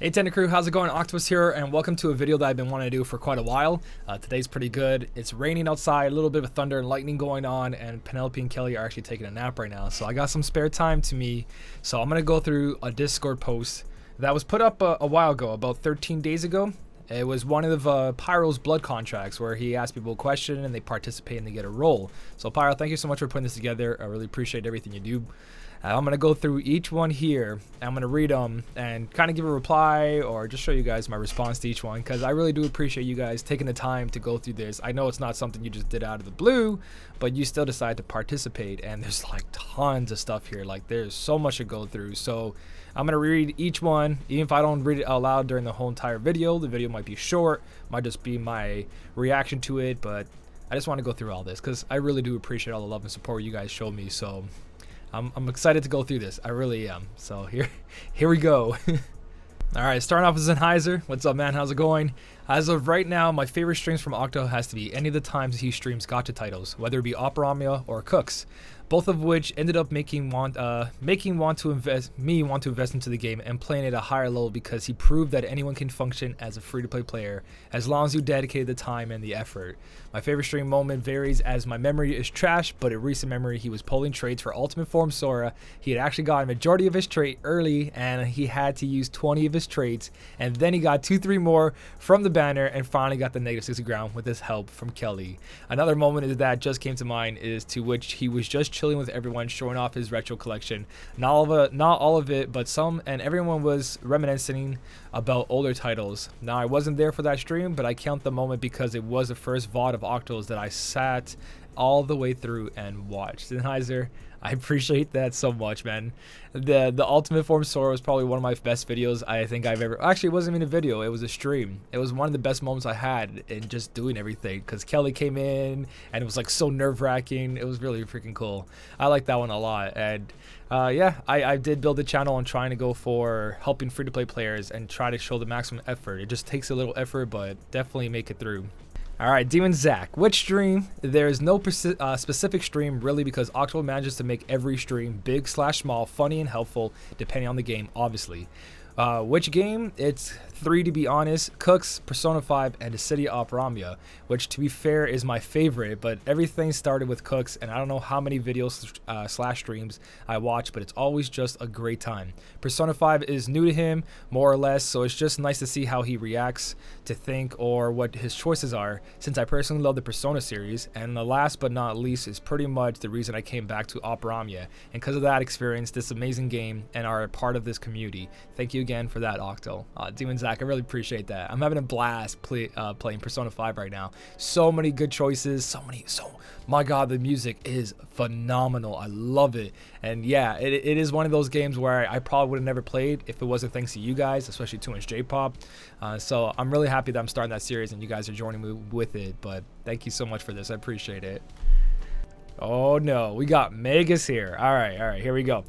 Hey Tender Crew, how's it going? Octopus here, and welcome to a video that I've been wanting to do for quite a while. Today's pretty good. It's raining outside, a little bit of thunder and lightning going on, and Penelope and Kelly are actually taking a nap right now. So I got some spare time to me, so I'm going to go through a Discord post that was put up a while ago, about 13 days ago. It was one of Pyro's blood contracts where he asked people a question and they participate and they get a role. So Pyro, thank you so much for putting this together. I really appreciate everything you do. I'm going to go through each one here. I'm going to read them and kind of give a reply or just show you guys my response to each one, because I really do appreciate you guys taking the time to go through this. I know it's not something you just did out of the blue, but you still decided to participate, and there's like tons of stuff here. Like there's so much to go through. So I'm going to read each one. Even if I don't read it out loud during the whole entire video, the video might be short, might just be my reaction to it, but I just want to go through all this because I really do appreciate all the love and support you guys show me. So I'm excited to go through this. I really am. So here we go. All right, starting off with Anheuser. What's up, man? How's it going? As of right now, my favorite streams from Octo has to be any of the times he streams gacha titles, whether it be Operamia or Cooks, both of which ended up making me want to invest into the game and playing at a higher level, because he proved that anyone can function as a free-to-play player as long as you dedicate the time and the effort. My favorite stream moment varies as my memory is trash, but in recent memory he was pulling traits for Ultimate Form Sora. He had actually got a majority of his trait early and he had to use 20 of his traits, and then he got 2-3 more from the banner and finally got the negative 60 ground with his help from Kelly. Another moment is that just came to mind is to which he was just chilling with everyone, showing off his retro collection. Not all of it, but some, and everyone was reminiscing about older titles. Now I wasn't there for that stream, but I count the moment because it was the first VOD of Octos that I sat all the way through and watched. Anheuser, I appreciate that so much, man. The Ultimate Form Sora was probably one of my best videos I think I've ever. Actually, it wasn't even a video, it was a stream. It was one of the best moments I had in just doing everything, because Kelly came in and it was like so nerve-wracking. It was really freaking cool. I like that one a lot. And yeah, I did build a channel on trying to go for helping free-to-play players and try to show the maximum effort. It just takes a little effort, but definitely make it through. Alright, Demon Zach. Which stream? There is no specific stream really, because Octo manages to make every stream big/small, funny and helpful depending on the game, obviously. Which game? It's 3 to be honest: Cooks, Persona 5, and the City of Operamia, which to be fair is my favorite, but everything started with Cooks, and I don't know how many videos / streams I watch, but it's always just a great time. Persona 5 is new to him, more or less, so it's just nice to see how he reacts to think or what his choices are, since I personally love the Persona series, and the last but not least is pretty much the reason I came back to Operamia, and because of that experience, this amazing game, and are a part of this community. Thank you again for that, Octo. Demon Zach, I really appreciate that. I'm having a blast playing Persona 5 right now. So many good choices, my god, the music is phenomenal. I love it. And yeah, it is one of those games where I probably would have never played if it wasn't thanks to you guys, especially Too Much J-Pop. So I'm really happy that I'm starting that series and you guys are joining me with it, but thank you so much for this. I appreciate it. Oh no, we got Magus here. All right, here we go.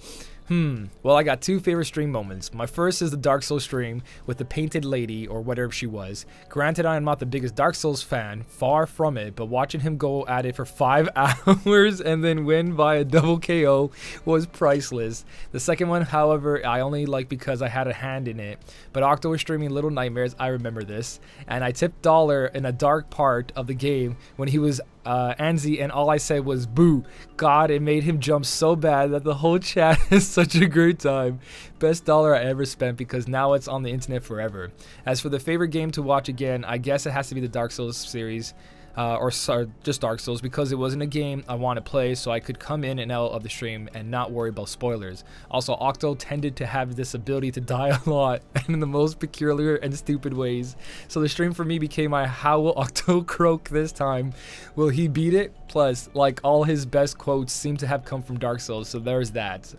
Well, I got two favorite stream moments. My first is the Dark Souls stream with the painted lady, or whatever she was. Granted, I am not the biggest Dark Souls fan, far from it, but watching him go at it for 5 hours and then win by a double KO was priceless. The second one, however, I only like because I had a hand in it, but Octo was streaming Little Nightmares, I remember this, and I tipped dollar in a dark part of the game when he was Anzi, and all I said was boo. God, it made him jump so bad that the whole chat is such a great time. Best dollar I ever spent, because now it's on the internet forever. As for the favorite game to watch again, I guess it has to be the Dark Souls series. Or just Dark Souls, because it wasn't a game I want to play, so I could come in and out of the stream and not worry about spoilers. Also, Octo tended to have this ability to die a lot, and in the most peculiar and stupid ways. So the stream for me became my how will Octo croak this time? Will he beat it? Plus, like, all his best quotes seem to have come from Dark Souls, so there's that.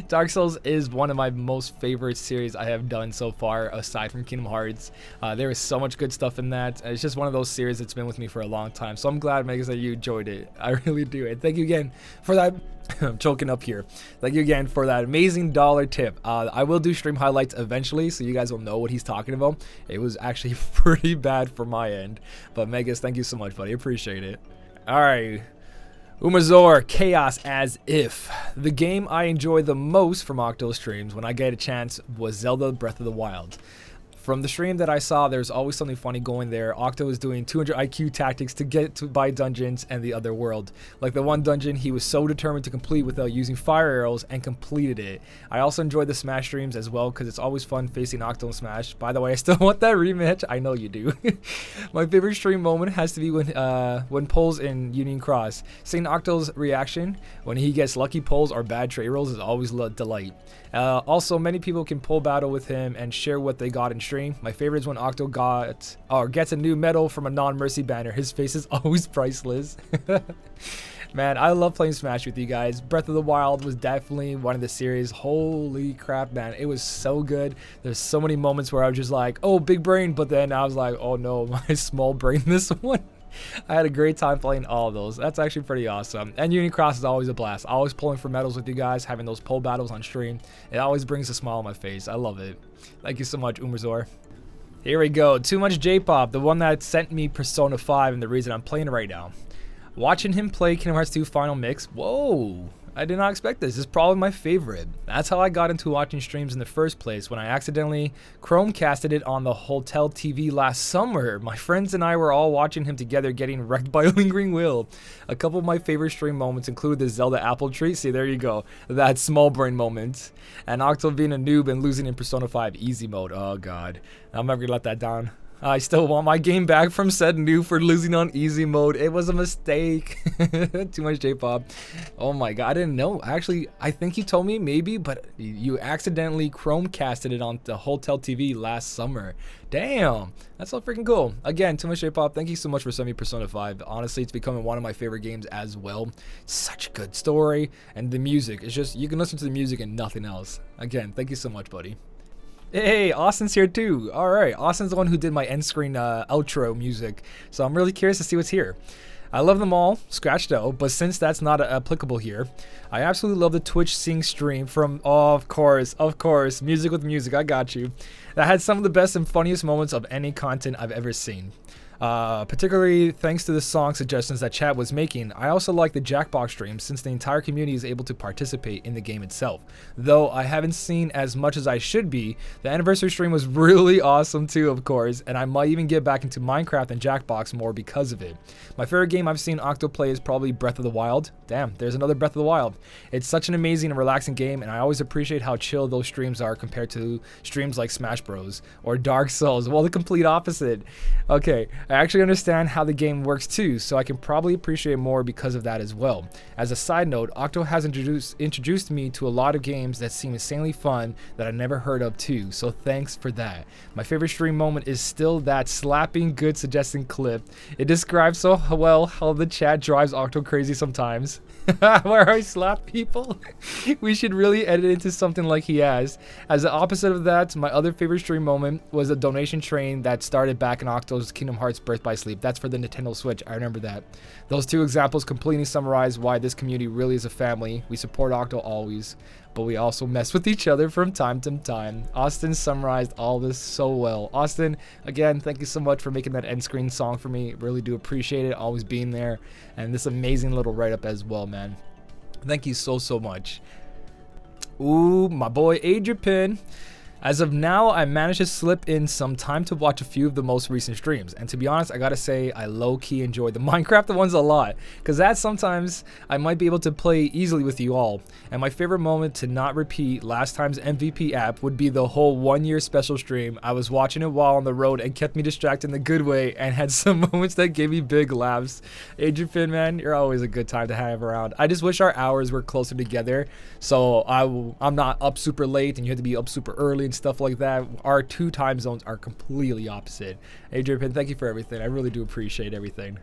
Dark Souls is one of my most favorite series I have done so far, aside from Kingdom Hearts. There is so much good stuff in that. It's just one of those series that's been with me for a long time, so I'm glad, Megan, that you enjoyed it. I really do, and thank you again for that. I'm choking up here. Thank you again for that amazing dollar tip. I will do stream highlights eventually, so you guys will know what he's talking about. It was actually pretty bad for my end, but Megas, thank you so much, buddy. Appreciate it. All right. Umazor, Chaos as if. The game I enjoy the most from Octo's streams when I get a chance was Zelda Breath of the Wild. From the stream that I saw, there's always something funny going there. Octo is doing 200 IQ tactics to get to buy dungeons and the other world. Like the one dungeon he was so determined to complete without using fire arrows and completed it. I also enjoy the Smash streams as well because it's always fun facing Octo in Smash. By the way, I still want that rematch. I know you do. My favorite stream moment has to be when pulls in Union Cross. Seeing Octo's reaction when he gets lucky pulls or bad trade rolls is always a delight. Also, many people can pull battle with him and share what they got in stream. My favorite is when Octo gets a new medal from a non-mercy banner. His face is always priceless. Man, I love playing Smash with you guys. Breath of the Wild was definitely one of the series. Holy crap, man. It was so good. There's so many moments where I was just like, oh, big brain. But then I was like, oh no, my small brain this one. I had a great time playing all of those. That's actually pretty awesome. And Union Cross is always a blast. Always pulling for medals with you guys, having those pull battles on stream. It always brings a smile on my face. I love it. Thank you so much, Umazor. Here we go. Too Much J-Pop, the one that sent me Persona 5 and the reason I'm playing it right now. Watching him play Kingdom Hearts 2 Final Mix, whoa. I did not expect this. This is probably my favorite. That's how I got into watching streams in the first place, when I accidentally Chromecasted it on the hotel TV last summer. My friends and I were all watching him together getting wrecked by a lingering wheel. A couple of my favorite stream moments include the Zelda apple tree. See, there you go. That small brain moment. And Octo being a noob and losing in Persona 5 easy mode. Oh god. I'm never gonna let that down. I still want my game back from said noob for losing on easy mode. It was a mistake. Too Much J-Pop. Oh my god, I didn't know. Actually, I think you told me maybe, but you accidentally Chromecasted it on the hotel TV last summer. Damn, that's so freaking cool. Again, Too Much J-Pop, thank you so much for sending me Persona 5. Honestly, it's becoming one of my favorite games as well. Such a good story, and the music. It's just, you can listen to the music and nothing else. Again, thank you so much, buddy. Hey, Austin's here too. Alright, Austin's the one who did my end screen outro music, so I'm really curious to see what's here. I love them all, scratched out, but since that's not applicable here, I absolutely love the Twitch Sing stream from, oh, of course, Music with Music, I got you. That had some of the best and funniest moments of any content I've ever seen. Particularly thanks to the song suggestions that chat was making. I also like the Jackbox stream since the entire community is able to participate in the game itself. Though I haven't seen as much as I should be, the anniversary stream was really awesome too, of course, and I might even get back into Minecraft and Jackbox more because of it. My favorite game I've seen Octo play is probably Breath of the Wild. Damn, there's another Breath of the Wild. It's such an amazing and relaxing game, and I always appreciate how chill those streams are compared to streams like Smash Bros. Or Dark Souls. Well, the complete opposite. Okay, I actually understand how the game works too, so I can probably appreciate more because of that as well. As a side note, Octo has introduced me to a lot of games that seem insanely fun that I never heard of too, so thanks for that. My favorite stream moment is still that slapping good suggestion clip. It describes so well how the chat drives Octo crazy sometimes. Where I slap people. We should really edit it into something like he has. As the opposite of that, my other favorite stream moment was a donation train that started back in Octo's Kingdom Hearts Birth by Sleep. That's for the Nintendo Switch. I remember that. Those two examples completely summarize why this community really is a family. We support Octo always, but we also mess with each other from time to time. Austin summarized all this so well. Austin, again, thank you so much for making that end screen song for me. Really do appreciate it, always being there, and this amazing little write-up as well, man. Thank you so much. Ooh, my boy Droopin. As of now, I managed to slip in some time to watch a few of the most recent streams, and to be honest, I gotta say I low-key enjoy the Minecraft ones a lot, because that sometimes I might be able to play easily with you all. And my favorite moment to not repeat last time's MVP app would be the whole 1 year special stream. I was watching it while on the road and kept me distracted in the good way and had some moments that gave me big laughs. Adrian, man, you're always a good time to have around. I just wish our hours were closer together, so I'm not up super late and you have to be up super early and stuff like that. Our two time zones are completely opposite. Adrian, thank you for everything. I really do appreciate everything.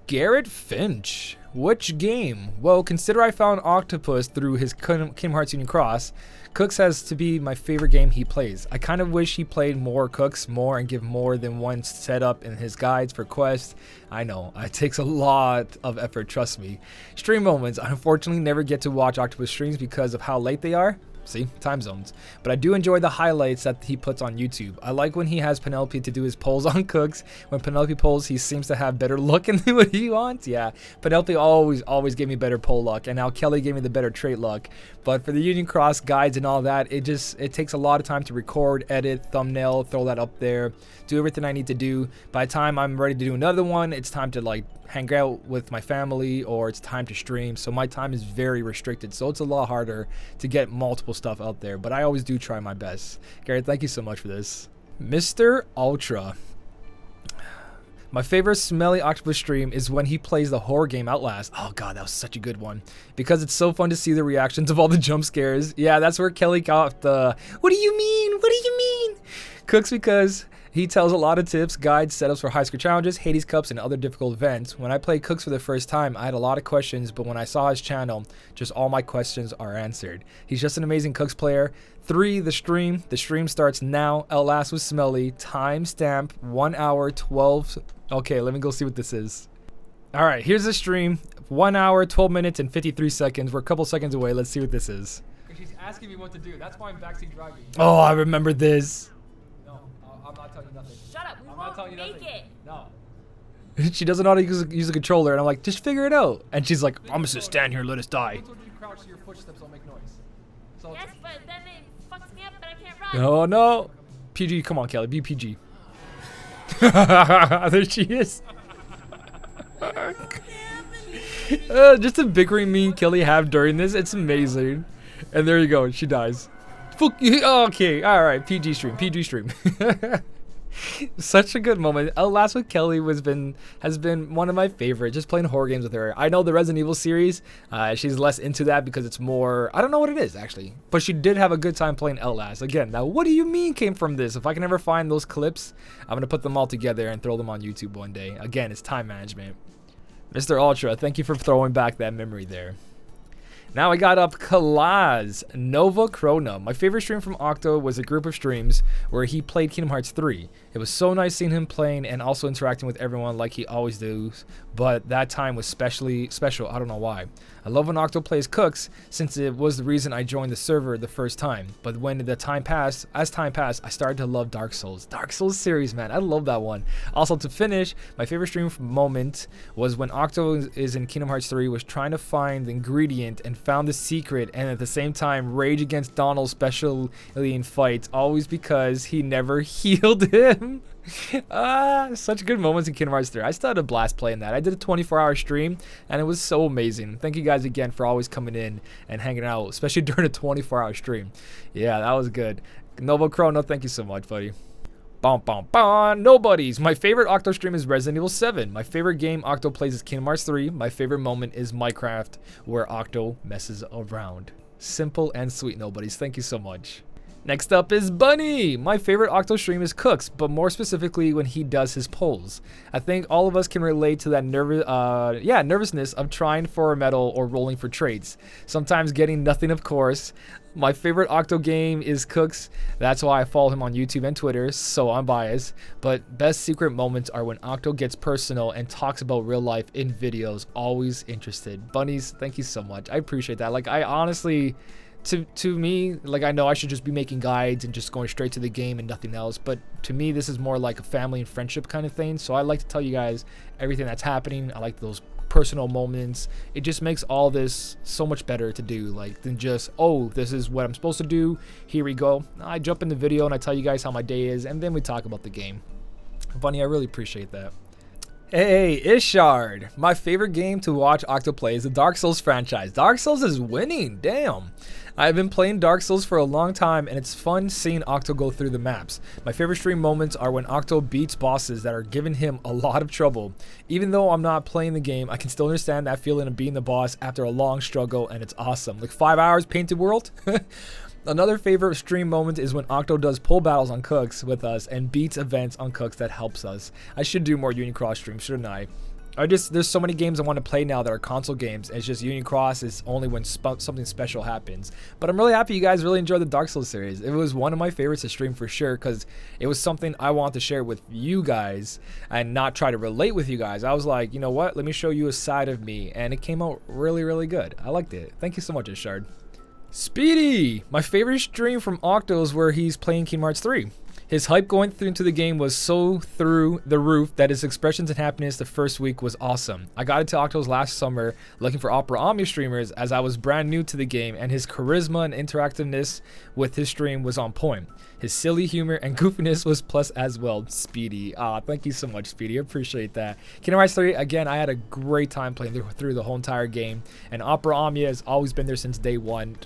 Garret Finch. Which game? Well, consider I found Octopus through his Kingdom Hearts Union Cross. Cooks has to be my favorite game he plays. I kind of wish he played more Cooks more and give more than one setup in his guides for quests. I know, it takes a lot of effort, trust me. Stream moments. I unfortunately never get to watch Octopus streams because of how late they are. See, time zones. But I do enjoy the highlights that he puts on YouTube. I like when he has Penelope to do his polls on cooks. When Penelope polls, he seems to have better luck in what he wants. Yeah, Penelope always gave me better poll luck, and now Kelly gave me the better trait luck. But for the Union Cross guides and all that, it takes a lot of time to record, edit, thumbnail, throw that up there, do everything I need to do. By the time I'm ready to do another one, it's time to like hang out with my family, or it's time to stream. So my time is very restricted, so it's a lot harder to get multiple stuff out there, but I always do try my best. Garret, thank you so much for this. Mr. Ultra. My favorite SmellyOctopus stream is when he plays the horror game Outlast. Oh god, that was such a good one. Because it's so fun to see the reactions of all the jump scares. Yeah, that's where Kelly got the, what do you mean? What do you mean? Cooks because he tells a lot of tips, guides, setups for high score challenges, Hades Cups, and other difficult events. When I played Cooks for the first time, I had a lot of questions, but when I saw his channel, just all my questions are answered. He's just an amazing Cooks player. 3, the stream. The stream starts now. Outlast with Smelly. Timestamp 1 hour 12. Okay, let me go see what this is. Alright, here's the stream. 1 hour, 12 minutes, and 53 seconds. We're a couple seconds away. Let's see what this is. She's asking me what to do. That's why I'm backseat driving. Oh, I remember this. I'm not telling you nothing. Shut up, we won't make it. No. She doesn't know how to use a controller, and I'm like, just figure it out. And she's like, I'm just gonna stand here and let us die. I told you to crouch so your footsteps don't make noise. So yes, but then it fucks me up and I can't run. Oh no. PG, come on, Kelly, be PG. There she is. Just the bickering me and Kelly have during this, it's amazing. And there you go, she dies. Fuck you. Okay, alright, PG stream, PG stream. Such a good moment. Outlast with Kelly has been one of my favorite, just playing horror games with her. I know the Resident Evil series, she's less into that because it's more, I don't know what it is actually, but she did have a good time playing Outlast. Again, now what do you mean came from this? If I can ever find those clips, I'm gonna put them all together and throw them on YouTube one day. Again, it's time management. Mr. Ultra, thank you for throwing back that memory there. Now I got up Kalaz, Nobu Chrono. My favorite stream from Octo was a group of streams where he played Kingdom Hearts 3. It was so nice seeing him playing and also interacting with everyone like he always does, but that time was especially special. I don't know why. I love when Octo plays Cooks since it was the reason I joined the server the first time. But when as time passed, I started to love Dark Souls. Dark Souls series, man, I love that one. Also, to finish, my favorite stream moment was when Octo is in Kingdom Hearts 3 was trying to find the ingredient and found the secret, and at the same time rage against Donald, especially in fights, always because he never healed him. Such good moments in Kingdom Hearts 3. I still had a blast playing that. I did a 24-hour stream and it was so amazing. Thank you guys again for always coming in and hanging out, especially during a 24-hour stream. Yeah, that was good. Nobu Chrono, thank you so much, buddy. Bom bom bom. Nobodies. My favorite Octo stream is Resident Evil 7. My favorite game Octo plays is Kingdom Hearts 3. My favorite moment is Minecraft, where Octo messes around. Simple and sweet, Nobodies. Thank you so much. Next up is Bunny. My favorite Octo stream is Cooks, but more specifically when he does his polls. I think all of us can relate to that nervousness of trying for a medal or rolling for traits. Sometimes getting nothing, of course. My favorite Octo game is Cooks. That's why I follow him on YouTube and Twitter, so I'm biased. But best secret moments are when Octo gets personal and talks about real life in videos. Always interested. Bunnies, thank you so much. I appreciate that. Like, I honestly... To me, like, I know I should just be making guides and just going straight to the game and nothing else, but to me this is more like a family and friendship kind of thing. So I like to tell you guys everything that's happening. I like those personal moments. It just makes all this so much better to do, like, than just, oh, this is what I'm supposed to do, here we go. I jump in the video and I tell you guys how my day is, and then we talk about the game. Bunny, I really appreciate that. Hey, Ishard. My favorite game to watch Octo play is the Dark Souls franchise. Dark Souls is winning, damn. I've been playing Dark Souls for a long time and it's fun seeing Octo go through the maps. My favorite stream moments are when Octo beats bosses that are giving him a lot of trouble. Even though I'm not playing the game, I can still understand that feeling of being the boss after a long struggle, and it's awesome. Like 5 hours Painted World? Another favorite stream moment is when Octo does pull battles on Cooks with us and beats events on Cooks that helps us. I should do more Union Cross streams, shouldn't I? There's so many games I want to play now that are console games. It's just Union Cross is only when something special happens. But I'm really happy you guys really enjoyed the Dark Souls series. It was one of my favorites to stream for sure, because it was something I want to share with you guys and not try to relate with you guys. I was like, you know what? Let me show you a side of me, and it came out really, really good. I liked it. Thank you so much, Ishard. Speedy! My favorite stream from Octo is where he's playing Kingdom Hearts 3. His hype going into the game was so through the roof that his expressions and happiness the first week was awesome. I got into Octo's last summer looking for Opera Omni streamers as I was brand new to the game, and his charisma and interactiveness with his stream was on point. His silly humor and goofiness was plus as well. Speedy. Thank you so much, Speedy. I appreciate that. Kingdom Hearts 3, again, I had a great time playing through the whole entire game, and Opera Omnia has always been there since day one.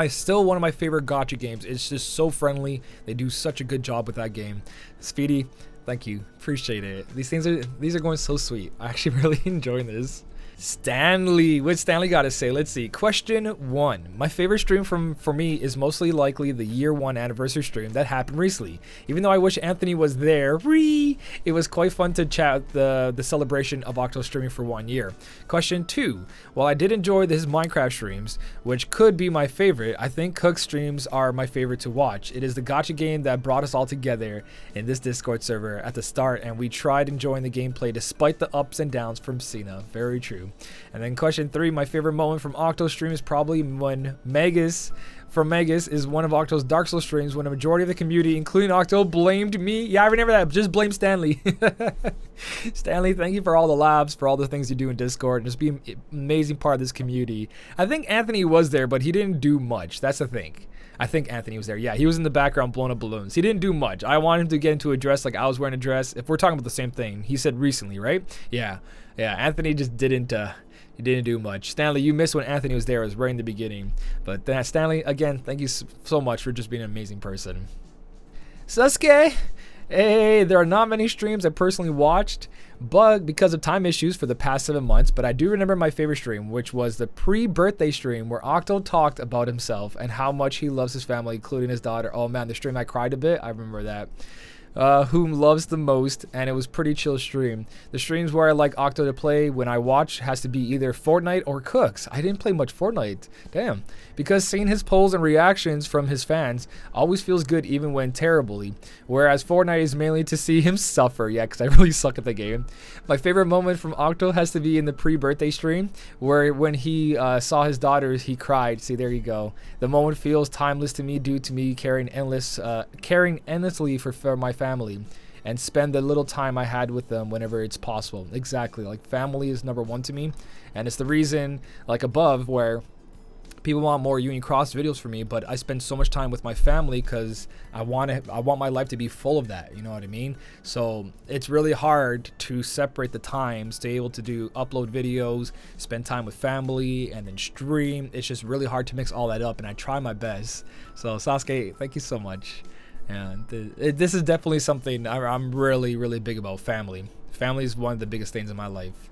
Still one of my favorite gacha games. It's just so friendly. They do such a good job with that game. Speedy, thank you. Appreciate it. These are going so sweet. I actually really enjoying this. Stanley, what Stanley got to say? Let's see. Question 1. My favorite stream for me is mostly likely the year 1 anniversary stream that happened recently. Even though I wish Anthony was there, it was quite fun to chat the celebration of Octo streaming for 1 year. Question 2. While I did enjoy his Minecraft streams, which could be my favorite, I think Cook's streams are my favorite to watch. It is the gacha game that brought us all together in this Discord server at the start, and we tried enjoying the gameplay despite the ups and downs from Cena. Very true. And then question 3, my favorite moment from Octo stream is probably when Magus is one of Octo's Dark Souls streams when a majority of the community, including Octo, blamed me. Yeah, I remember that. Just blame Stanley. Stanley, thank you for all the labs, for all the things you do in Discord, and just being an amazing part of this community. I think Anthony was there, but he didn't do much. That's the thing. I think Anthony was there. Yeah, he was in the background blowing up balloons. He didn't do much. I wanted him to get into a dress like I was wearing a dress. If we're talking about the same thing, he said recently, right? Yeah. Anthony just didn't. He didn't do much. Stanley, you missed when Anthony was there. It was right in the beginning. But Stanley, again, thank you so much for just being an amazing person. Sasuke. Hey, there are not many streams I personally watched, but because of time issues for the past 7 months, but I do remember my favorite stream, which was the pre-birthday stream where Octo talked about himself and how much he loves his family, including his daughter. Oh man, the stream I cried a bit. I remember that. Whom loves the most, and it was pretty chill stream. The streams where I like Octo to play when I watch has to be either Fortnite or Cooks. I didn't play much Fortnite. Damn. Because seeing his polls and reactions from his fans always feels good even when terribly. Whereas Fortnite is mainly to see him suffer. Yeah, because I really suck at the game. My favorite moment from Octo has to be in the pre-birthday stream where when he saw his daughters, he cried. See, there you go. The moment feels timeless to me due to me caring endlessly for my family and spend the little time I had with them whenever it's possible. Exactly. Like, family is number 1 to me, and it's the reason, like above, where people want more Union Cross videos for me, but I spend so much time with my family because I want my life to be full of that, you know what I mean? So it's really hard to separate the times to be able to upload videos, spend time with family, and then stream. It's just really hard to mix all that up, and I try my best. So Sasuke, thank you so much. And this is definitely something I'm really, really big about. Family is one of the biggest things in my life.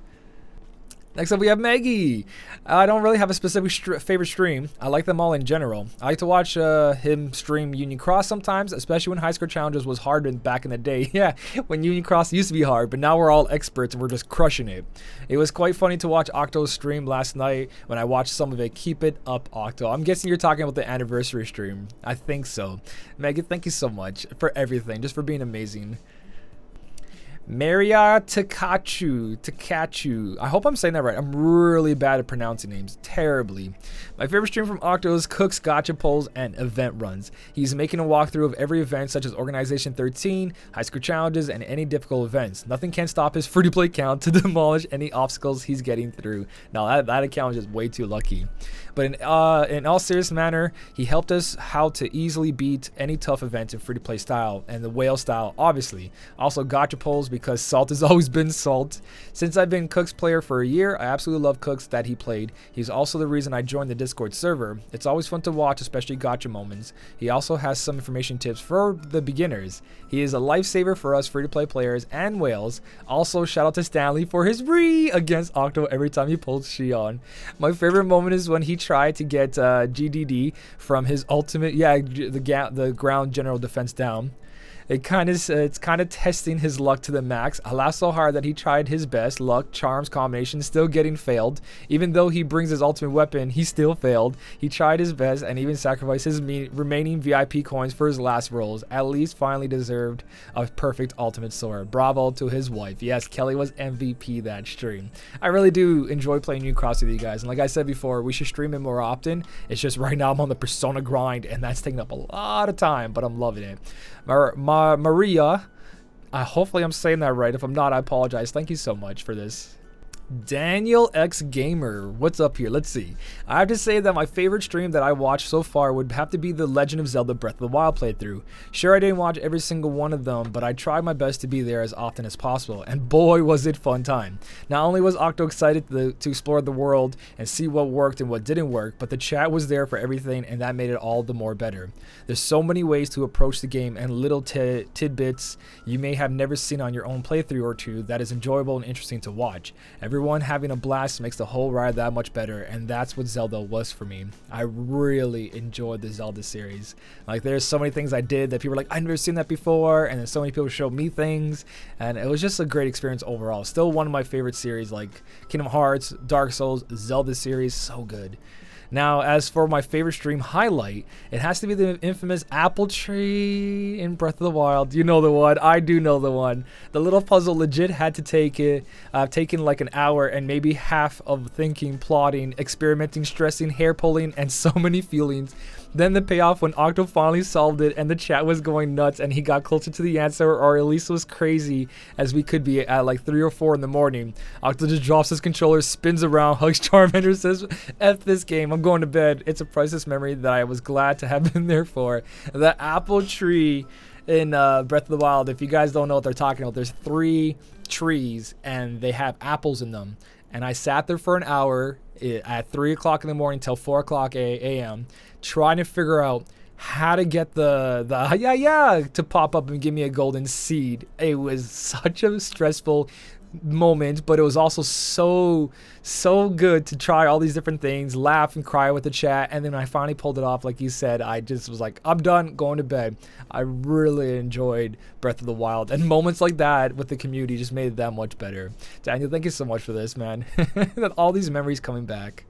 Next up, we have Maggie. I don't really have a specific favorite stream. I like them all in general. I like to watch him stream Union Cross sometimes, especially when High Score Challenges was hard back in the day. Yeah, when Union Cross used to be hard, but now we're all experts and we're just crushing it. It was quite funny to watch Octo's stream last night when I watched some of it. Keep it up, Octo. I'm guessing you're talking about the anniversary stream. I think so. Maggie, thank you so much for everything, just for being amazing. Mariah Takachu. I hope I'm saying that right. I'm really bad at pronouncing names. Terribly. My favorite stream from Octo is Cook's Gacha polls and event runs. He's making a walkthrough of every event such as Organization 13, High Score Challenges, and any difficult events. Nothing can stop his free-to-play count to demolish any obstacles he's getting through. Now that account is just way too lucky. But in all serious manner, he helped us how to easily beat any tough event in free-to-play style, and the whale style, obviously. Also gacha polls because Salt has always been Salt. Since I've been Cook's player for a year, I absolutely love Cooks that he played. He's also the reason I joined the Discord server. It's always fun to watch, especially gacha moments. He also has some information tips for the beginners. He is a lifesaver for us free-to-play players and whales. Also, shout out to Stanley for his re against Octo every time he pulls Shion. My favorite moment is when he tried to get GDD from his ultimate, the ground general defense down. It's kind of testing his luck to the max. I laughed so hard that he tried his best luck, charms, combination, still getting failed. Even though he brings his ultimate weapon, he still failed. He tried his best and even sacrificed his remaining VIP coins for his last rolls. At least finally deserved a perfect ultimate sword. Bravo to his wife. Yes, Kelly was MVP that stream. I really do enjoy playing New Cross with you guys. And like I said before, we should stream it more often. It's just right now I'm on the Persona grind and that's taking up a lot of time, but I'm loving it. Maria, hopefully I'm saying that right. If I'm not, I apologize. Thank you so much for this. Daniel X Gamer, what's up here? Let's see. I have to say that my favorite stream that I watched so far would have to be the Legend of Zelda Breath of the Wild playthrough. Sure, I didn't watch every single one of them, but I tried my best to be there as often as possible, and boy was it fun time. Not only was Octo excited to explore the world and see what worked and what didn't work, but the chat was there for everything, and that made it all the more better. There's so many ways to approach the game and little tidbits you may have never seen on your own playthrough or two that is enjoyable and interesting to watch. Everyone having a blast makes the whole ride that much better, and that's what Zelda was for me. I really enjoyed the Zelda series. Like, there's so many things I did that people were like, I've never seen that before, and then so many people showed me things, and it was just a great experience overall. Still one of my favorite series, like Kingdom Hearts, Dark Souls, Zelda series, so good. Now, as for my favorite stream highlight, it has to be the infamous apple tree in Breath of the Wild. You know the one. I do know the one. The little puzzle legit had to take it. Taken like an hour and maybe half of thinking, plotting, experimenting, stressing, hair pulling, and so many feelings. Then the payoff when Octo finally solved it and the chat was going nuts and he got closer to the answer, or at least was crazy as we could be at like 3 or 4 in the morning. Octo just drops his controller, spins around, hugs Charmander, says, F this game, I'm going to bed. It's a priceless memory that I was glad to have been there for. The apple tree in Breath of the Wild, if you guys don't know what they're talking about, there's 3 trees and they have apples in them. And I sat there for an hour at 3 o'clock in the morning till 4 o'clock a.m. trying to figure out how to get the to pop up and give me a golden seed. It was such a stressful moment, but it was also so good to try all these different things, laugh and cry with the chat, and then when I finally pulled it off, like you said, I just was like, I'm done, going to bed. I really enjoyed Breath of the Wild, and moments like that with the community just made it that much better. Daniel, thank you so much for this, man. All these memories coming back.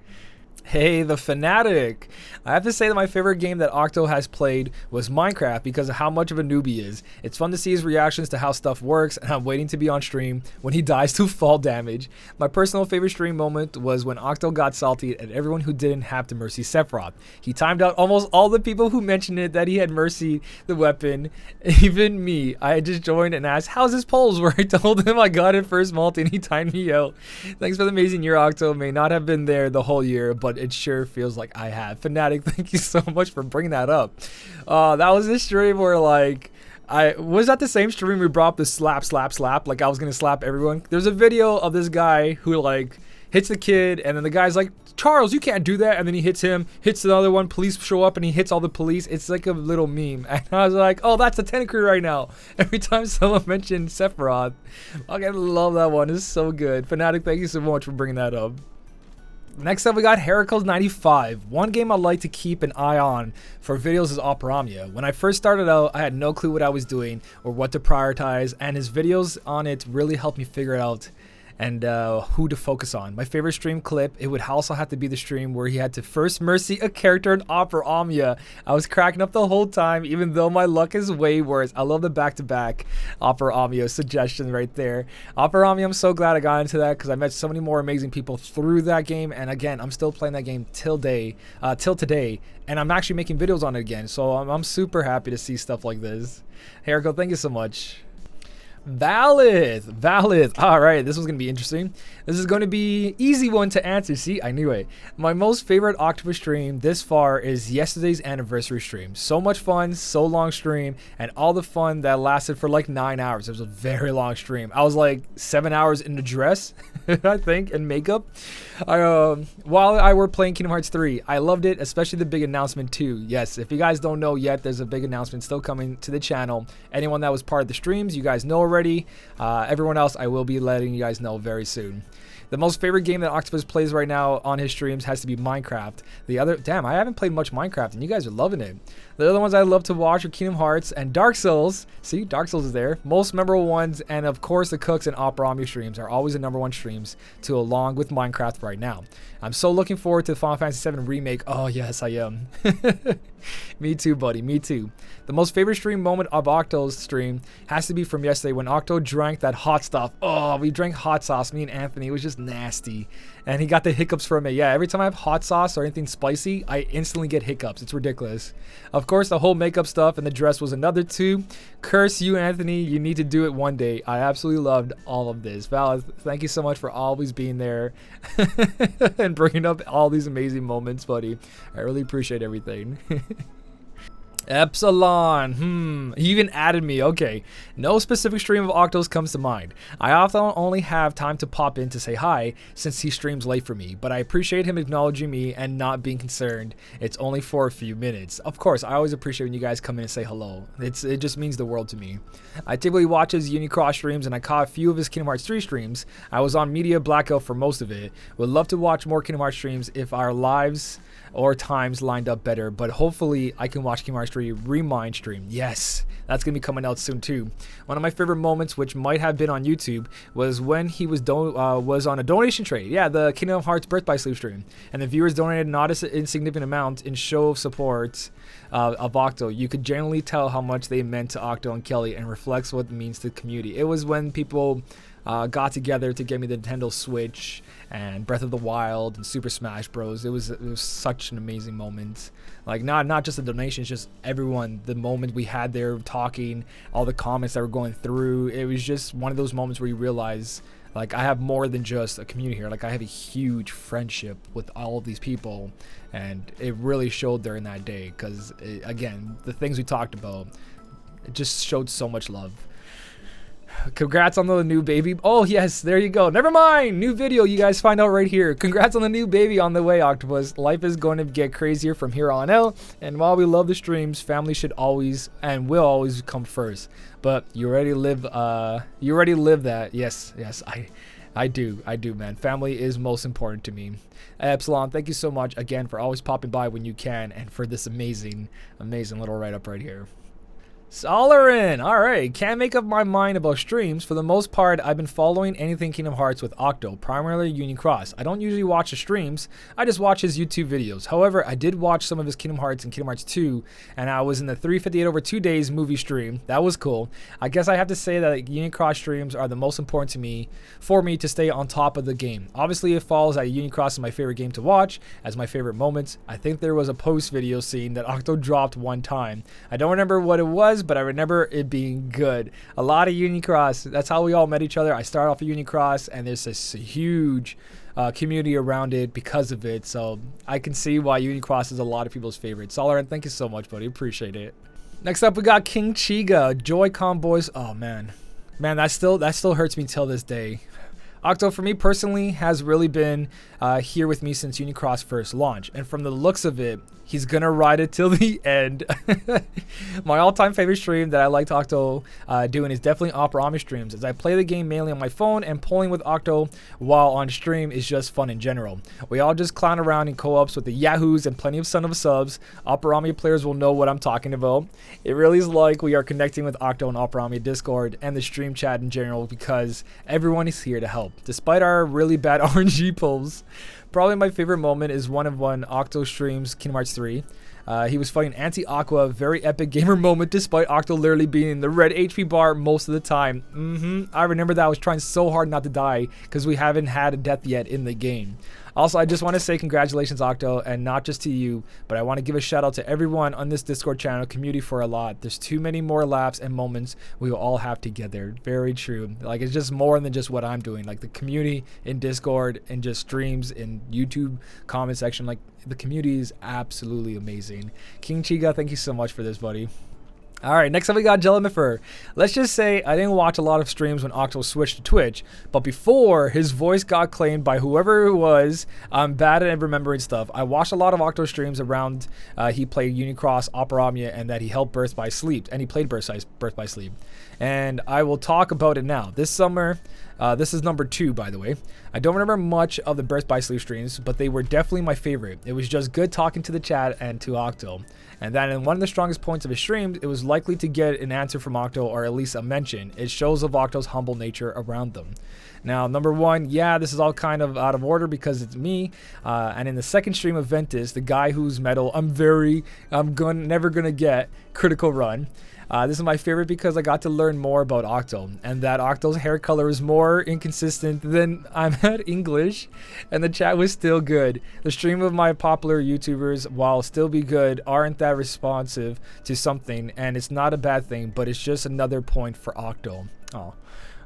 Hey, the Fanatic. I have to say that my favorite game that Octo has played was Minecraft because of how much of a noob he is. It's fun to see his reactions to how stuff works, and I'm waiting to be on stream when he dies to fall damage. My personal favorite stream moment was when Octo got salty at everyone who didn't have to mercy Sephiroth. He timed out almost all the people who mentioned it that he had mercy the weapon, even me. I just joined and asked, how's his polls? Where I told him I got it first multi and he timed me out. Thanks for the amazing year, Octo. May not have been there the whole year, but it sure feels like I have. Fanatic, thank you so much for bringing that up. That was this stream where, like, was that the same stream we brought up the slap, like I was gonna slap everyone? There's a video of this guy who, like, hits the kid, and then the guy's like, Charles, you can't do that, and then he hits him, hits another one, police show up, and he hits all the police. It's like a little meme, and I was like, oh, that's the 10 crew right now. Every time someone mentioned Sephiroth, I love that one. It's so good. Fanatic, thank you so much for bringing that up. Next up, we got Heracles95. One game I like to keep an eye on for videos is Operamia. When I first started out, I had no clue what I was doing or what to prioritize, and his videos on it really helped me figure it out and who to focus on. My favorite stream clip, it would also have to be the stream where he had to first mercy a character in Operamia. I was cracking up the whole time, even though my luck is way worse. I love the back-to-back Operamia suggestion right there. Operamia, I'm so glad I got into that because I met so many more amazing people through that game, and again, I'm still playing that game till today, and I'm actually making videos on it again, so I'm super happy to see stuff like this. Hey, Erico, thank you so much. Valid. All right, this was gonna be interesting. This is gonna be easy one to answer. See, I knew it. My most favorite Octopus stream this far is yesterday's anniversary stream. So much fun, so long stream, and all the fun that lasted for like 9 hours. It was a very long stream. I was like 7 hours in the dress, I think, and makeup. While I were playing Kingdom Hearts 3, I loved it, especially the big announcement too. Yes, if you guys don't know yet, there's a big announcement still coming to the channel. Anyone that was part of the streams, you guys know already. already. Everyone else, I will be letting you guys know very soon. The most favorite game that Octopus plays right now on his streams has to be Minecraft. Damn, I haven't played much Minecraft and you guys are loving it. The other ones I love to watch are Kingdom Hearts and Dark Souls. See, Dark Souls is there. Most memorable ones, and of course the Cooks and Opera Omni streams are always the #1 streams to along with Minecraft right now. I'm so looking forward to the Final Fantasy VII Remake. Oh yes, I am. Me too, buddy, me too. The most favorite stream moment of Octo's stream has to be from yesterday when Octo drank that hot stuff. Oh, we drank hot sauce, me and Anthony. It was just nasty. And he got the hiccups from it. Yeah, every time I have hot sauce or anything spicy, I instantly get hiccups. It's ridiculous. Of course, the whole makeup stuff and the dress was another 2. Curse you, Anthony. You need to do it one day. I absolutely loved all of this. Val, thank you so much for always being there and bringing up all these amazing moments, buddy. I really appreciate everything. Epsilon, he even added me. Okay, no specific stream of Octo's comes to mind. I often only have time to pop in to say hi since he streams late for me, but I appreciate him acknowledging me and not being concerned. It's only for a few minutes. Of course, I always appreciate when you guys come in and say hello. It just means the world to me. I typically watch his Unicross streams and I caught a few of his Kingdom Hearts 3 streams. I was on media blackout for most of it. Would love to watch more Kingdom Hearts streams if our lives or times lined up better, but hopefully I can watch Kingdom Hearts 3 Remind stream. Yes, that's gonna be coming out soon too. One of my favorite moments, which might have been on YouTube, was when he was on a donation trade. Yeah, the Kingdom Hearts Birth by Sleep stream, and the viewers donated not an insignificant amount in show of support of Octo. You could generally tell how much they meant to Octo and Kelly, and reflects what it means to the community. It was when people got together to get me the Nintendo Switch and Breath of the Wild and Super Smash Bros. It was such an amazing moment. Like not just the donations, just everyone. The moment we had there talking, all the comments that were going through. It was just one of those moments where you realize, like, I have more than just a community here. Like, I have a huge friendship with all of these people, and it really showed during that day. Because again, the things we talked about, it just showed so much love. Congrats on the new baby. Oh yes, there you go. Never mind, new video you guys find out right here. Congrats on the new baby on the way, Octopus. Life is going to get crazier from here on out, and while we love the streams, family should always and will always come first. But you already live that. Yes, I do, man. Family is most important to me. Epsilon, thank you so much again for always popping by when you can, and for this amazing little write-up right here. Solarin, alright, can't make up my mind about streams. For the most part, I've been following anything Kingdom Hearts with Octo, primarily Unicross. I don't usually watch the streams, I just watch his YouTube videos. However, I did watch some of his Kingdom Hearts and Kingdom Hearts 2, and I was in the 358 over 2 days movie stream. That was cool. I guess I have to say that Unicross streams are the most important to me, for me to stay on top of the game. Obviously, it falls that Unicross is my favorite game to watch, as my favorite moments. I think there was a post video scene that Octo dropped one time. I don't remember what it was, but I remember it being good. A lot of Unicross. That's how we all met each other. I started off at Unicross, and there's this huge community around it because of it. So I can see why Unicross is a lot of people's favorite. Solarin, thank you so much, buddy. Appreciate it. Next up, we got KingChica, Joy-Con boys. Oh man, that still hurts me till this day. Octo, for me personally, has really been here with me since Unicross first launched, and from the looks of it, he's gonna ride it till the end. My all-time favorite stream that I liked Octo doing is definitely Opera Omni streams, as I play the game mainly on my phone, and pulling with Octo while on stream is just fun in general. We all just clown around in co-ops with the yahoos and plenty of son of subs. Opera Omni players will know what I'm talking about. It really is like we are connecting with Octo and Opera Omni Discord and the stream chat in general, because everyone is here to help, despite our really bad RNG pulls. Probably my favorite moment is when Octo streams Kingdom Hearts 3. He was fighting Anti-Aqua, very epic gamer moment, despite Octo literally being in the red HP bar most of the time. I remember that I was trying so hard not to die, because we haven't had a death yet in the game. Also, I just want to say congratulations, Octo, and not just to you, but I want to give a shout out to everyone on this Discord channel community for a lot. There's too many more laps and moments we will all have together. Very true. Like, it's just more than just what I'm doing. Like, the community in Discord and just streams in YouTube comment section, like, the community is absolutely amazing. KingChica, thank you so much for this, buddy. All right, next up we got Jellymifer. Let's just say I didn't watch a lot of streams when Octo switched to Twitch, but before his voice got claimed by whoever it was, I'm bad at remembering stuff. I watched a lot of Octo streams around he played Unicross, Opera Omnia, and that he helped Birth by Sleep, and he played Birth by Sleep. And I will talk about it now. This summer, this is number 2, by the way. I don't remember much of the Birth by Sleep streams, but they were definitely my favorite. It was just good talking to the chat and to Octo. And then in one of the strongest points of his streams, it was likely to get an answer from Octo or at least a mention. It shows of Octo's humble nature around them. Now, number 1, yeah, this is all kind of out of order because it's me. And in the second stream of Ventus, the guy whose medal I'm never gonna get, Critical Run. This is my favorite because I got to learn more about Octo, and that Octo's hair color is more inconsistent than I'm at English, and the chat was still good. The stream of my popular YouTubers, while still be good, aren't that responsive to something, and it's not a bad thing, but it's just another point for Octo. Oh.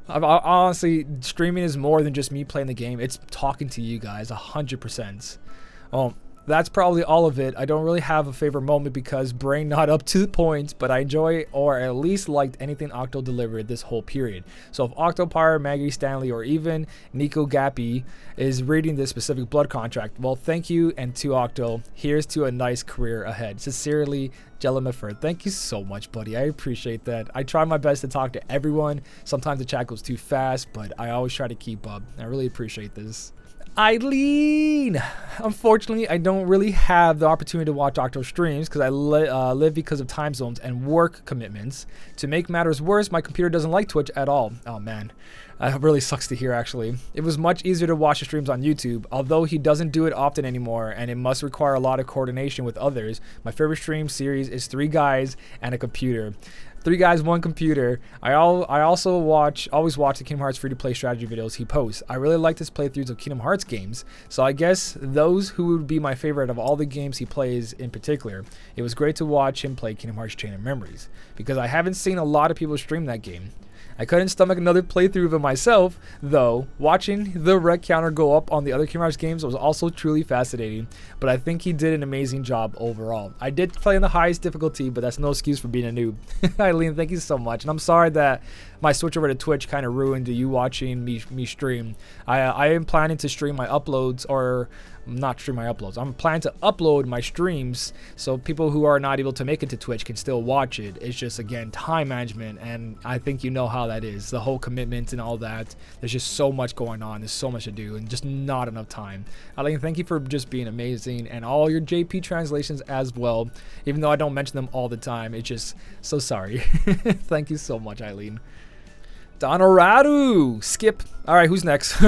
Honestly, streaming is more than just me playing the game. It's talking to you guys 100%. Oh. That's probably all of it. I don't really have a favorite moment because brain not up to the point, but I enjoy or at least liked anything Octo delivered this whole period. So if Octopire, Maggie, Stanley, or even Nico Gappy is reading this specific blood contract, well, thank you, and to Octo, here's to a nice career ahead. Sincerely, Jellymifer. Thank you so much, buddy. I appreciate that. I try my best to talk to everyone. Sometimes the chat goes too fast, but I always try to keep up. I really appreciate this. Eileen! Unfortunately, I don't really have the opportunity to watch Octo streams because I live because of time zones and work commitments. To make matters worse, my computer doesn't like Twitch at all. Oh man, that really sucks to hear actually. It was much easier to watch the streams on YouTube, although he doesn't do it often anymore and it must require a lot of coordination with others. My favorite stream series is 3 guys and a computer. 3 guys, 1 computer. I always watch the Kingdom Hearts free-to-play strategy videos he posts. I really like his playthroughs of Kingdom Hearts games, so I guess those who would be my favorite of all the games he plays in particular. It was great to watch him play Kingdom Hearts Chain of Memories, because I haven't seen a lot of people stream that game. I couldn't stomach another playthrough of it myself, though. Watching the rec counter go up on the other Kingdom Hearts games was also truly fascinating, but I think he did an amazing job overall. I did play in the highest difficulty, but that's no excuse for being a noob. Eileen, thank you so much, and I'm sorry that my switch over to Twitch kind of ruined you watching me stream. I am planning to stream my uploads, or not stream my uploads. I'm planning to upload my streams so people who are not able to make it to Twitch can still watch it. It's just, again, time management, and I think you know how that is. The whole commitment and all that. There's just so much going on. There's so much to do and just not enough time. Eileen, thank you for just being amazing, and all your JP translations as well. Even though I don't mention them all the time, it's just so sorry. Thank you so much, Eileen. Donna Rod, skip. All right, who's next?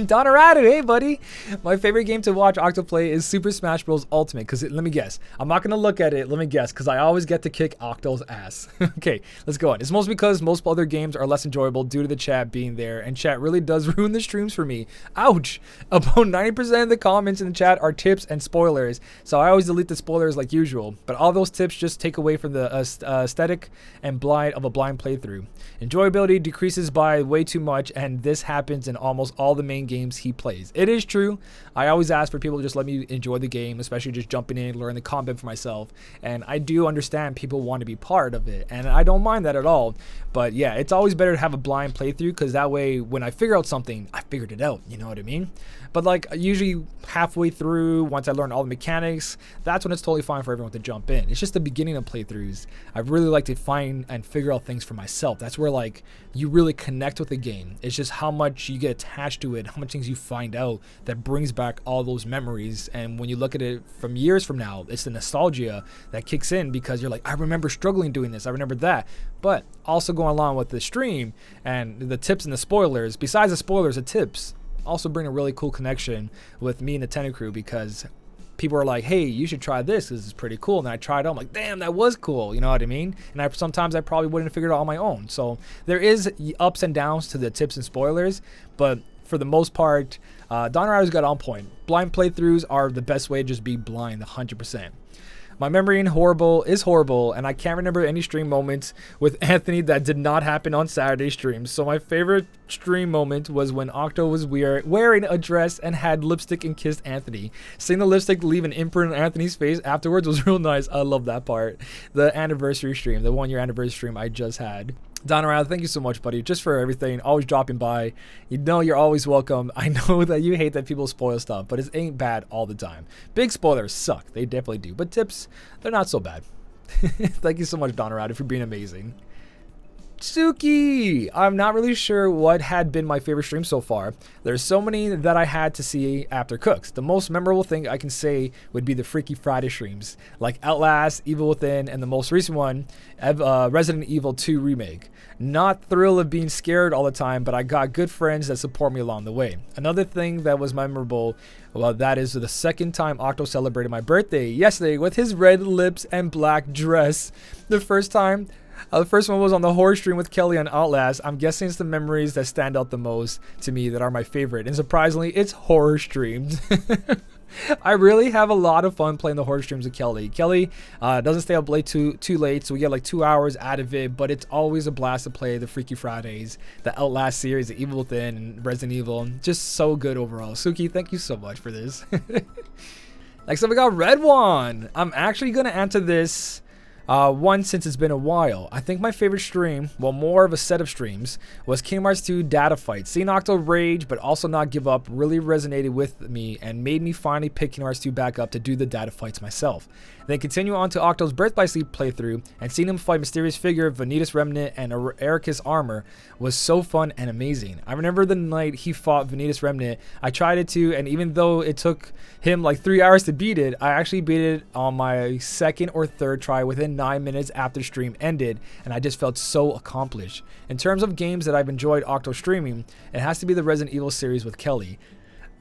Donna Rod, hey buddy. My favorite game to watch Octo play is Super Smash Bros. Ultimate, because let me guess. I'm not gonna look at it, let me guess, because I always get to kick Octo's ass. Okay, let's go on. It's mostly because most other games are less enjoyable due to the chat being there, and chat really does ruin the streams for me. Ouch. About 90% of the comments in the chat are tips and spoilers, so I always delete the spoilers like usual, but all those tips just take away from the aesthetic and blind of a blind playthrough. Enjoyability decreases by way too much, and this happens in almost all the main games he plays. It is true. I always ask for people to just let me enjoy the game, especially just jumping in, learn the combat for myself, and I do understand people want to be part of it, and I don't mind that at all. But yeah, it's always better to have a blind playthrough, because that way when I figure out something, I figured it out, you know what I mean? But like usually halfway through, once I learn all the mechanics, that's when it's totally fine for everyone to jump in. It's just the beginning of playthroughs. I really like to find and figure out things for myself. That's where like you really connect with the game. It's just how much you get attached to it, how much things you find out that brings back all those memories. And when you look at it from years from now, it's the nostalgia that kicks in, because you're like, I remember struggling doing this, I remember that. But also going along with the stream and the tips and the spoilers, besides the spoilers, the tips also bring a really cool connection with me and the Tenant crew, because people are like, hey, you should try this is pretty cool, and I tried it out, I'm like, damn, that was cool, you know what I mean? And sometimes I probably wouldn't have figured it out on my own. So there is ups and downs to the tips and spoilers, but for the most part, Donna Rod got on point. Blind playthroughs are the best way to just be blind 100%. My memory is horrible, and I can't remember any stream moments with Anthony that did not happen on Saturday streams. So my favorite stream moment was when Octo was wearing a dress and had lipstick and kissed Anthony. Seeing the lipstick leave an imprint on Anthony's face afterwards was real nice. I love that part. The anniversary stream, the 1 year anniversary stream I just had. Donna Rod, thank you so much, buddy, just for everything. Always dropping by. You know you're always welcome. I know that you hate that people spoil stuff, but it ain't bad all the time. Big spoilers suck. They definitely do. But tips, they're not so bad. Thank you so much, Donna Rod, for being amazing. Sookie! I'm not really sure what had been my favorite stream so far. There's so many that I had to see after cooks. The most memorable thing I can say would be the Freaky Friday streams, like Outlast, Evil Within, and the most recent one, Resident Evil 2 Remake. Not thrilled of being scared all the time, but I got good friends that support me along the way. Another thing that was memorable, well, that is the second time Octo celebrated my birthday yesterday with his red lips and black dress. The first one was on the horror stream with Kelly on Outlast. I'm guessing it's the memories that stand out the most to me that are my favorite. And surprisingly, it's horror streams. I really have a lot of fun playing the horror streams with Kelly. Kelly doesn't stay up late too late, so we get like 2 hours out of it. But it's always a blast to play the Freaky Fridays, the Outlast series, the Evil Within, and Resident Evil. Just so good overall. Sookie, thank you so much for this. Next up, we got Red One. I'm actually going to answer this one since it's been a while. I think my favorite stream, well, more of a set of streams, was Kingdom Hearts 2 data fight. Seeing Octo rage but also not give up really resonated with me and made me finally pick Kingdom Hearts 2 back up to do the data fights myself. Then continue on to Octo's Birth by Sleep playthrough, and seeing him fight Mysterious Figure, Vanitas Remnant, and Ericus Armor was so fun and amazing. I remember the night he fought Vanitas Remnant, I tried it too, and even though it took him like 3 hours to beat it, I actually beat it on my second or third try within 9 minutes after stream ended, and I just felt so accomplished. In terms of games that I've enjoyed Octo streaming, it has to be the Resident Evil series with Kelly.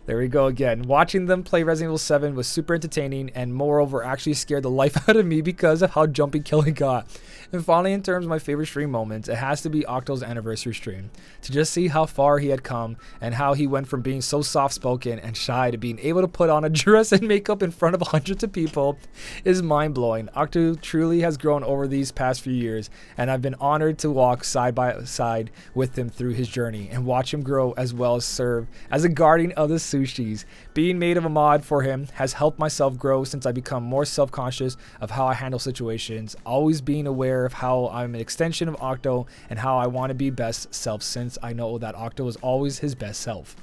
There we go again. Watching them play Resident Evil 7 was super entertaining and moreover actually scared the life out of me because of how jumpy Kelly got. And finally, in terms of my favorite stream moments, it has to be Octo's anniversary stream. To just see how far he had come and how he went from being so soft-spoken and shy to being able to put on a dress and makeup in front of hundreds of people is mind-blowing. Octo truly has grown over these past few years, and I've been honored to walk side by side with him through his journey and watch him grow as well as serve as a guardian of the sushis. Being made of a mod for him has helped myself grow since I become more self-conscious of how I handle situations, always being aware of how I'm an extension of Octo and how I want to be best self since I know that Octo is always his best self.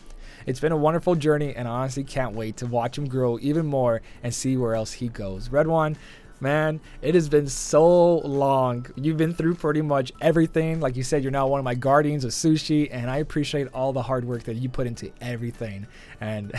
It's been a wonderful journey and I honestly can't wait to watch him grow even more and see where else he goes. Red One, man, it has been so long. You've been through pretty much everything. Like you said, you're now one of my guardians of sushi, and I appreciate all the hard work that you put into everything. And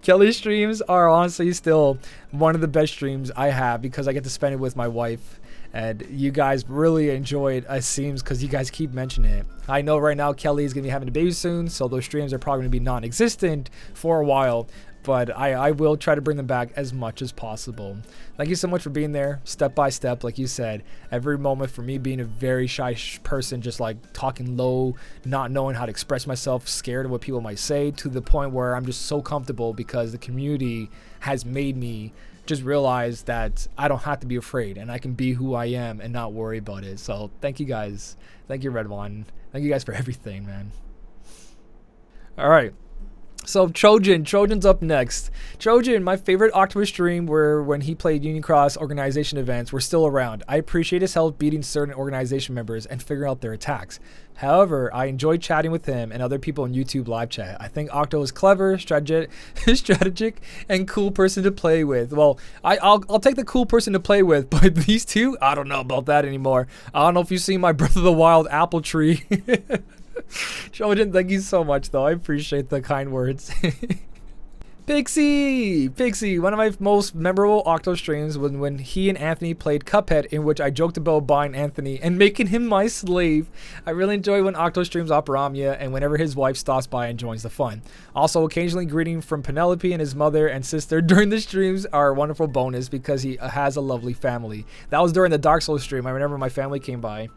Kelly's streams are honestly still one of the best streams I have because I get to spend it with my wife. And you guys really enjoy it, it seems, because you guys keep mentioning it. I know right now Kelly is going to be having a baby soon, so those streams are probably going to be non-existent for a while. But I will try to bring them back as much as possible. Thank you so much for being there, step by step, like you said. Every moment for me being a very shy person, just like talking low, not knowing how to express myself, scared of what people might say, to the point where I'm just so comfortable because the community has made me just realize that I don't have to be afraid and I can be who I am and not worry about it. So thank you guys. Thank you, Red One. Thank you guys for everything, man. All right. So Trojan's up next. Trojan, my favorite Octopus stream were when he played Union Cross organization events, were still around. I appreciate his help beating certain organization members and figuring out their attacks. However, I enjoyed chatting with him and other people in YouTube live chat. I think Octo is clever, strategic, and cool person to play with. Well, I'll take the cool person to play with, but these two, I don't know about that anymore. I don't know if you've seen my Breath of the Wild apple tree. Jojen, thank you so much, though. I appreciate the kind words. Pixie, one of my most memorable Octo streams was when he and Anthony played Cuphead, in which I joked about buying Anthony and making him my slave. I really enjoy when Octo streams Operamia and whenever his wife stops by and joins the fun. Also, occasionally greeting from Penelope and his mother and sister during the streams are a wonderful bonus because he has a lovely family. That was during the Dark Souls stream. I remember my family came by.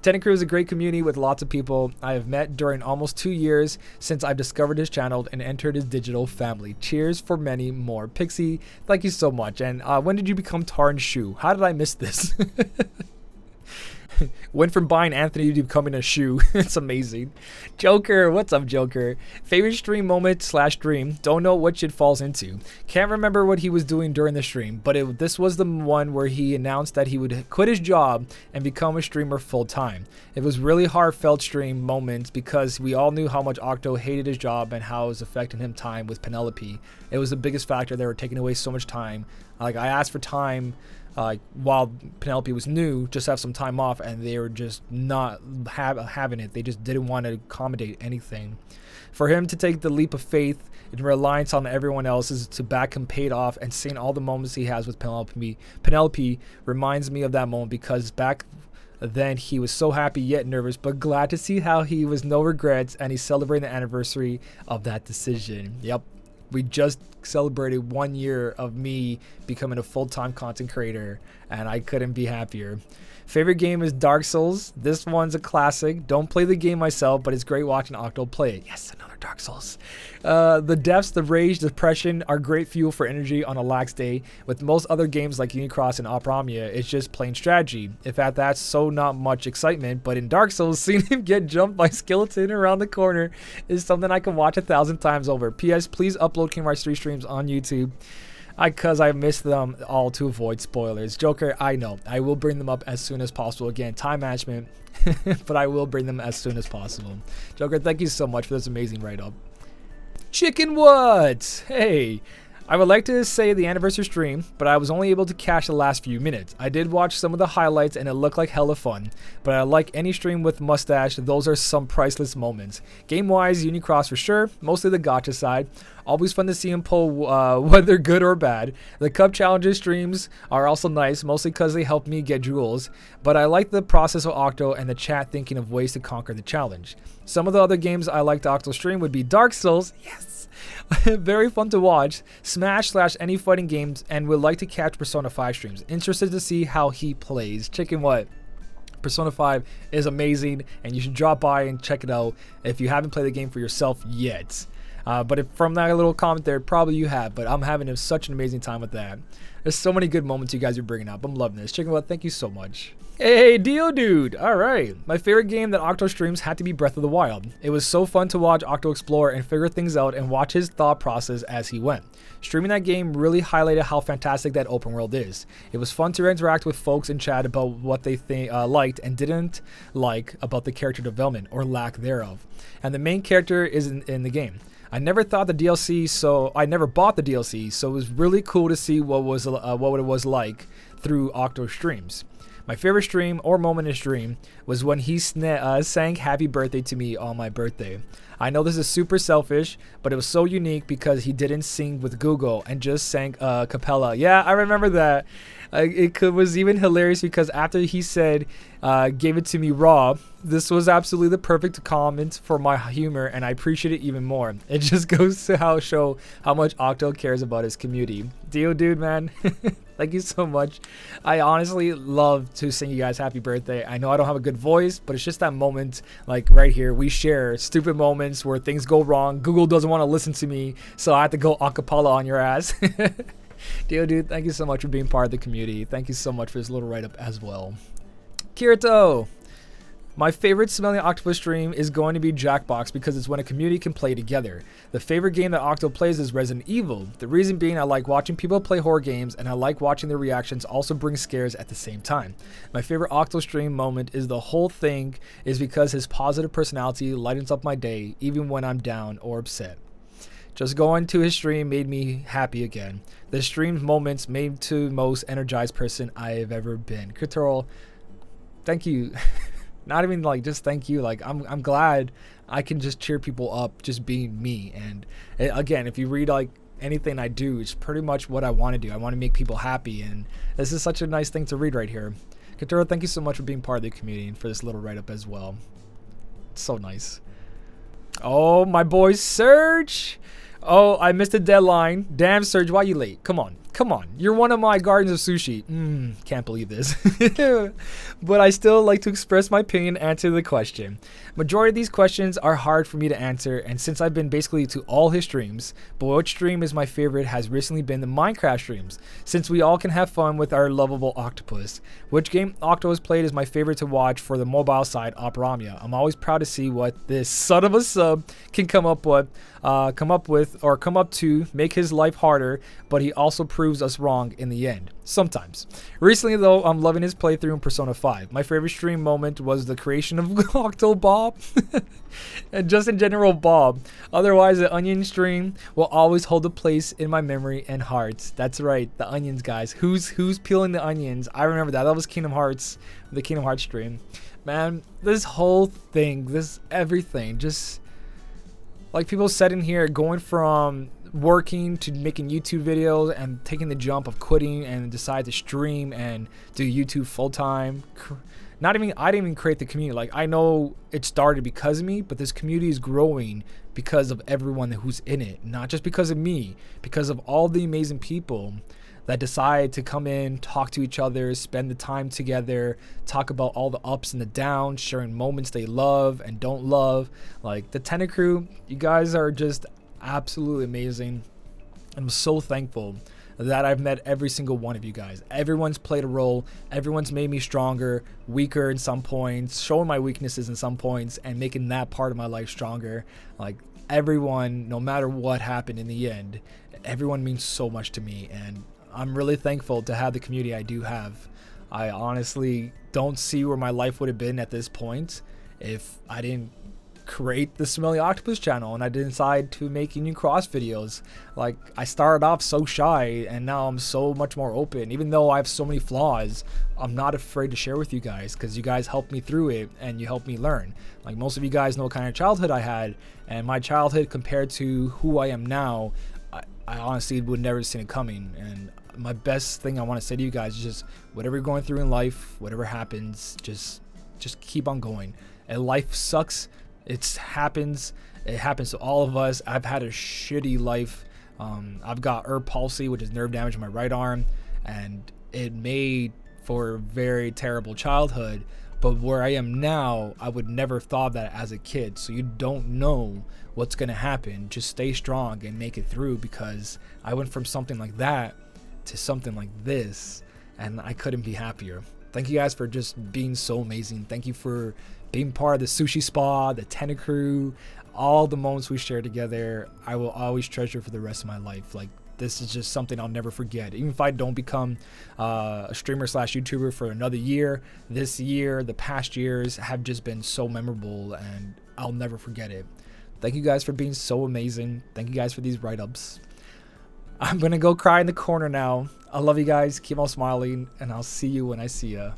Tenant Crew is a great community with lots of people I have met during almost 2 years since I've discovered his channel and entered his digital family. Cheers. cheers for many more. Pixie, thank you so much. And when did you become Tarn's shoe? How did I miss this? Went from buying Anthony to becoming a shoe. It's amazing. Joker, what's up, Joker? Favorite stream moment / dream. Don't know what shit falls into. Can't remember what he was doing during the stream, but this was the one where he announced that he would quit his job and become a streamer full time. It was really heartfelt stream moments because we all knew how much Octo hated his job and how it was affecting him time with Penelope. It was the biggest factor. They were taking away so much time. Like, I asked for time while Penelope was new, just have some time off, and they were just not having it. They just didn't want to accommodate anything. For him to take the leap of faith and reliance on everyone else's to back him paid off, and seeing all the moments he has with Penelope reminds me of that moment, because back then he was so happy yet nervous, but glad to see how he was no regrets, and he's celebrating the anniversary of that decision. Yep. We just celebrated 1 year of me becoming a full-time content creator, and I couldn't be happier. Favorite game is Dark Souls. This one's a classic. Don't play the game myself, but it's great watching Octo play it. Yes, another Dark Souls. The depths, the rage, depression are great fuel for energy on a lax day. With most other games like Unicross and Opramia, it's just plain strategy. In fact, that's so not much excitement, but in Dark Souls, seeing him get jumped by Skeleton around the corner is something I can watch 1,000 times over. P.S. Please upload King Rice 3 streams on YouTube. Because I missed them all to avoid spoilers. Joker, I know. I will bring them up as soon as possible. Again, time management. But I will bring them as soon as possible. Joker, thank you so much for this amazing write-up. Chicken what? Hey. I would like to say the anniversary stream, but I was only able to catch the last few minutes. I did watch some of the highlights and it looked like hella fun, but I like any stream with mustache. Those are some priceless moments. Game-wise, Unicross for sure, mostly the gacha side. Always fun to see him pull whether good or bad. The Cup Challenges streams are also nice, mostly because they help me get jewels, but I like the process of Octo and the chat thinking of ways to conquer the challenge. Some of the other games I like to Octo stream would be Dark Souls, yes! Very fun to watch, Smash / any fighting games, and would like to catch Persona 5 streams. Interested to see how he plays. Chicken what? Persona 5 is amazing, and you should drop by and check it out if you haven't played the game for yourself yet. But if from that little comment there, probably you have, but I'm having such an amazing time with that. There's so many good moments you guys are bringing up. I'm loving this. Chicken what? Thank you so much. Hey, DoDude! Alright. My favorite game that Octo streams had to be Breath of the Wild. It was so fun to watch Octo explore and figure things out and watch his thought process as he went. Streaming that game really highlighted how fantastic that open world is. It was fun to interact with folks in chat about what they liked and didn't like about the character development or lack thereof. And the main character is in the game. I never bought the DLC, so it was really cool to see what it was like through Octo streams. My favorite stream or moment in stream was when he sang happy birthday to me on my birthday. I know this is super selfish, but it was so unique because he didn't sing with Google and just sang a cappella. Yeah, I remember that. It was even hilarious because after he said, gave it to me raw, this was absolutely the perfect comment for my humor, and I appreciate it even more. It just goes to show how much Octo cares about his community. DoDude, man. Thank you so much. I honestly love to sing you guys happy birthday. I know I don't have a good voice, but it's just that moment, like right here, we share stupid moments where things go wrong. Google doesn't want to listen to me, so I have to go a cappella on your ass. DoDude, thank you so much for being part of the community. Thank you so much for this little write-up as well. Kirito. My favorite SmellyOctopus stream is going to be Jackbox because it's when a community can play together. The favorite game that Octo plays is Resident Evil. The reason being I like watching people play horror games and I like watching their reactions also bring scares at the same time. My favorite Octo stream moment is the whole thing is because his positive personality lightens up my day even when I'm down or upset. Just going to his stream made me happy again. The stream's moments made to most energized person I have ever been. Kotaro, thank you. Not even like just thank you. Like I'm glad I can just cheer people up just being me. And again, if you read like anything I do, it's pretty much what I want to do. I want to make people happy, and this is such a nice thing to read right here. Kotaro, thank you so much for being part of the community and for this little write-up as well. It's so nice. Oh, my boy Serge. Oh, I missed the deadline. Damn, Serge, why you late? Come on. Come on, you're one of my gardens of sushi. Can't believe this. But I still like to express my opinion and answer the question. Majority of these questions are hard for me to answer, and since I've been basically to all his streams, but which stream is my favorite has recently been the Minecraft streams, since we all can have fun with our lovable octopus. Which game Octopus played is my favorite to watch for the mobile side, Operamia. I'm always proud to see what this son of a sub can come up to make his life harder, but he also proves us wrong in the end. Sometimes. Recently though, I'm loving his playthrough in Persona 5. My favorite stream moment was the creation of Octo Bob. And just in general, Bob. Otherwise, the Onion stream will always hold a place in my memory and hearts. That's right, the onions, guys. Who's peeling the onions? I remember that. That was Kingdom Hearts, the Kingdom Hearts stream. Man, this whole thing, this everything, just like people said in here, going from working to making YouTube videos and taking the jump of quitting and decide to stream and do YouTube full time. I didn't even create the community. Like, I know it started because of me, but this community is growing because of everyone who's in it, not just because of me, because of all the amazing people that decide to come in, talk to each other, spend the time together, talk about all the ups and the downs, sharing moments they love and don't love. Like the Tenant crew, you guys are just absolutely amazing. I'm so thankful that I've met every single one of you guys. Everyone's played a role. Everyone's made me stronger, weaker in some points, showing my weaknesses in some points, and making that part of my life stronger. Like everyone, no matter what happened in the end, everyone means so much to me, and I'm really thankful to have the community I do have. I honestly don't see where my life would have been at this point if I didn't create the SmellyOctopus channel and I didn't decide to make new cross videos. Like, I started off so shy and now I'm so much more open. Even though I have so many flaws, I'm not afraid to share with you guys because you guys helped me through it and you helped me learn. Like, most of you guys know what kind of childhood I had, and my childhood compared to who I am now, I honestly would never have seen it coming. And my best thing I want to say to you guys is just whatever you're going through in life, whatever happens, just keep on going. And life sucks. It happens to all of us. I've had a shitty life. I've got herb palsy, which is nerve damage in my right arm, and it made for a very terrible childhood. But where I am now, I would never have thought of that as a kid. So you don't know what's gonna happen. Just stay strong and make it through, because I went from something like that to something like this, and I couldn't be happier. Thank you guys for just being so amazing. Thank you for being part of the sushi spa, the Tenant crew, all the moments we shared together. I will always treasure for the rest of my life. Like, this is just something I'll never forget. Even if I don't become a streamer / YouTuber for another year, this year, the past years have just been so memorable, and I'll never forget it. Thank you guys for being so amazing. Thank you guys for these write-ups. I'm gonna go cry in the corner now. I love you guys. Keep on smiling, and I'll see you when I see ya.